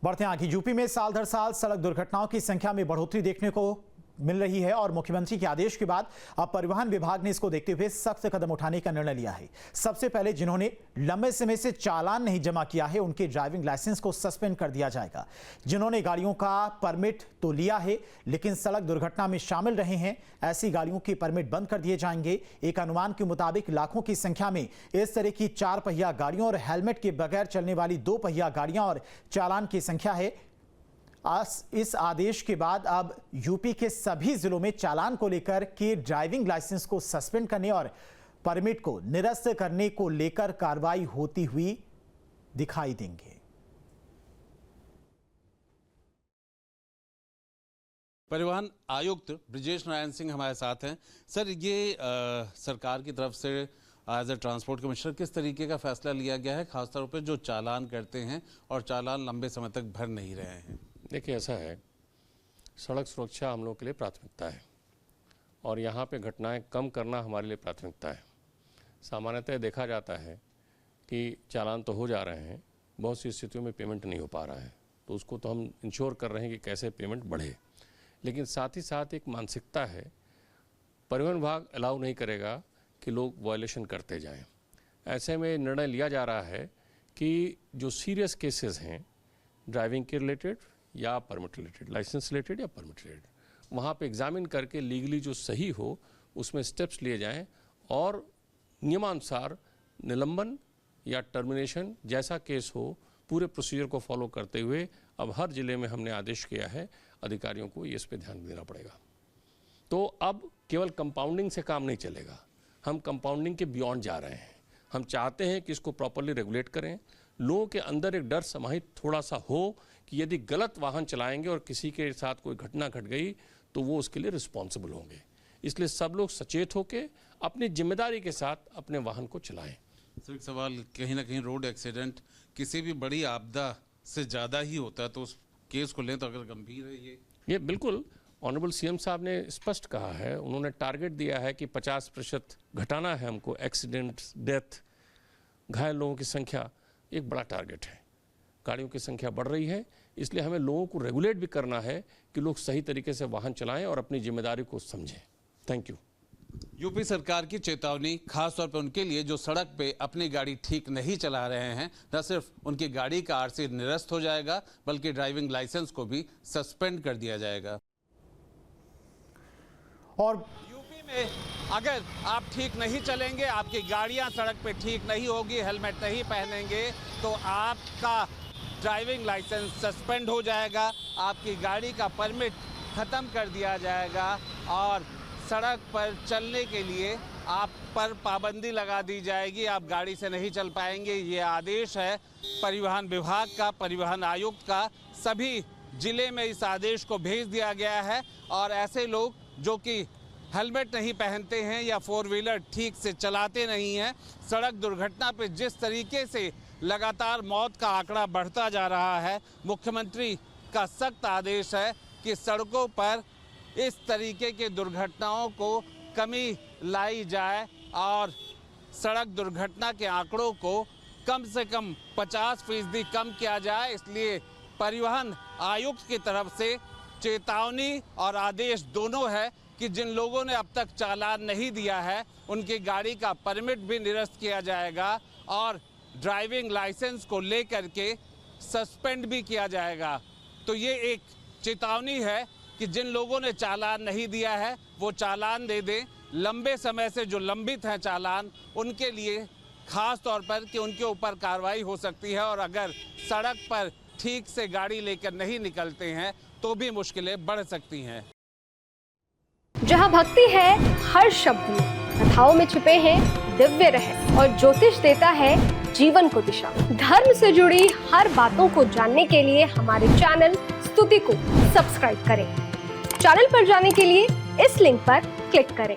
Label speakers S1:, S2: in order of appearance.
S1: बढ़ते हैं आगे। यूपी में साल दर साल सड़क दुर्घटनाओं की संख्या में बढ़ोतरी देखने को मिल रही है और मुख्यमंत्री के आदेश के बाद अब परिवहन विभाग ने इसको देखते हुए सख्त कदम उठाने का निर्णय लिया है। सबसे पहले जिन्होंने लंबे समय से चालान नहीं जमा किया है उनके ड्राइविंग लाइसेंस को सस्पेंड कर दिया जाएगा। जिन्होंने गाड़ियों का परमिट तो लिया है लेकिन सड़क दुर्घटना में शामिल रहे हैं, ऐसी गाड़ियों के परमिट बंद कर दिए जाएंगे। एक अनुमान के मुताबिक लाखों की संख्या में इस तरह की 4 पहिया गाड़ियों और हेलमेट के बगैर चलने वाली 2 पहिया गाड़ियां और चालान की संख्या है। इस आदेश के बाद अब यूपी के सभी जिलों में चालान को लेकर के ड्राइविंग लाइसेंस को सस्पेंड करने और परमिट को निरस्त करने को लेकर कार्रवाई होती हुई दिखाई देंगे।
S2: परिवहन आयुक्त ब्रिजेश नारायण सिंह हमारे साथ हैं। सर, ये सरकार की तरफ से एज ए ट्रांसपोर्ट कमिश्नर किस तरीके का फैसला लिया गया है, खासतौर पर जो चालान करते हैं और चालान लंबे समय तक भर नहीं रहे हैं?
S3: देखिए, ऐसा है, सड़क सुरक्षा हम लोग के लिए प्राथमिकता है और यहाँ पे घटनाएं कम करना हमारे लिए प्राथमिकता है। सामान्यतः देखा जाता है कि चालान तो हो जा रहे हैं, बहुत सी स्थितियों में पेमेंट नहीं हो पा रहा है, तो उसको तो हम इंश्योर कर रहे हैं कि कैसे पेमेंट बढ़े। लेकिन साथ ही साथ एक मानसिकता है, परिवहन विभाग अलाउ नहीं करेगा कि लोग वायलेशन करते जाएं। ऐसे में निर्णय लिया जा रहा है कि जो सीरियस केसेस हैं ड्राइविंग के रिलेटेड या परमिट रिलेटेड, लाइसेंस रिलेटेड या परमिट रिलेटेड, वहाँ पे एग्जामिन करके लीगली जो सही हो उसमें स्टेप्स लिए जाएं और नियमानुसार निलंबन या टर्मिनेशन जैसा केस हो पूरे प्रोसीजर को फॉलो करते हुए अब हर जिले में हमने आदेश किया है अधिकारियों को इस पे ध्यान देना पड़ेगा। तो अब केवल कंपाउंडिंग से काम नहीं चलेगा, हम कंपाउंडिंग के बियॉन्ड जा रहे हैं। हम चाहते हैं कि इसको प्रॉपरली रेगुलेट करें, लोगों के अंदर एक डर समाहित थोड़ा सा हो कि यदि गलत वाहन चलाएंगे और किसी के साथ कोई घटना घट गई तो वो उसके लिए रिस्पॉन्सिबल होंगे। इसलिए सब लोग सचेत होकर अपनी जिम्मेदारी के साथ अपने वाहन को चलाएं।
S2: सर, एक सवाल, कहीं ना कहीं रोड एक्सीडेंट किसी भी बड़ी आपदा से ज़्यादा ही होता है, तो उस केस को लें तो अगर गंभीर है ये
S3: बिल्कुल ऑनरेबल सीएम साहब ने स्पष्ट कहा है, उन्होंने टारगेट दिया है कि 50% घटाना है हमको एक्सीडेंट, डेथ, घायल लोगों की संख्या, एक बड़ा टारगेट है। गाड़ियों की संख्या बढ़ रही है, इसलिए हमें लोगों को रेगुलेट भी करना है कि लोग सही तरीके से वाहन चलाएं और अपनी जिम्मेदारी को समझें। Thank you.
S2: यूपी सरकार की चेतावनी खासतौर पर उनके लिए जो सड़क पे अपनी गाड़ी ठीक नहीं चला रहे हैं, न सिर्फ उनकी गाड़ी का आरसी निरस्त हो जाएगा बल्कि ड्राइविंग लाइसेंस को भी सस्पेंड कर दिया जाएगा।
S1: और
S2: यूपी में अगर आप ठीक नहीं चलेंगे, आपकी गाड़ियां सड़क पे ठीक नहीं होगी, हेलमेट नहीं पहनेंगे, तो आपका ड्राइविंग लाइसेंस सस्पेंड हो जाएगा, आपकी गाड़ी का परमिट ख़त्म कर दिया जाएगा और सड़क पर चलने के लिए आप पर पाबंदी लगा दी जाएगी। आप गाड़ी से नहीं चल पाएंगे। ये आदेश है परिवहन विभाग का, परिवहन आयुक्त का। सभी जिले में इस आदेश को भेज दिया गया है और ऐसे लोग जो कि हेलमेट नहीं पहनते हैं या 4 व्हीलर ठीक से चलाते नहीं हैं, सड़क दुर्घटना पे जिस तरीके से लगातार मौत का आंकड़ा बढ़ता जा रहा है, मुख्यमंत्री का सख्त आदेश है कि सड़कों पर इस तरीके के दुर्घटनाओं को कमी लाई जाए और सड़क दुर्घटना के आंकड़ों को कम से कम 50% कम किया जाए। इसलिए परिवहन आयुक्त की तरफ से चेतावनी और आदेश दोनों है कि जिन लोगों ने अब तक चालान नहीं दिया है उनकी गाड़ी का परमिट भी निरस्त किया जाएगा और ड्राइविंग लाइसेंस को लेकर के सस्पेंड भी किया जाएगा। तो ये एक चेतावनी है कि जिन लोगों ने चालान नहीं दिया है वो चालान दे दें। लंबे समय से जो लंबित हैं चालान, उनके लिए खास तौर पर कि उनके ऊपर कार्रवाई हो सकती है और अगर सड़क पर ठीक से गाड़ी लेकर नहीं निकलते हैं तो भी मुश्किलें बढ़ सकती हैं।
S4: जहाँ भक्ति है हर शब्द में, कथाओं में छुपे हैं दिव्य रहस्य और ज्योतिष देता है जीवन को दिशा। धर्म से जुड़ी हर बातों को जानने के लिए हमारे चैनल स्तुति को सब्सक्राइब करें। चैनल पर जाने के लिए इस लिंक पर क्लिक करें।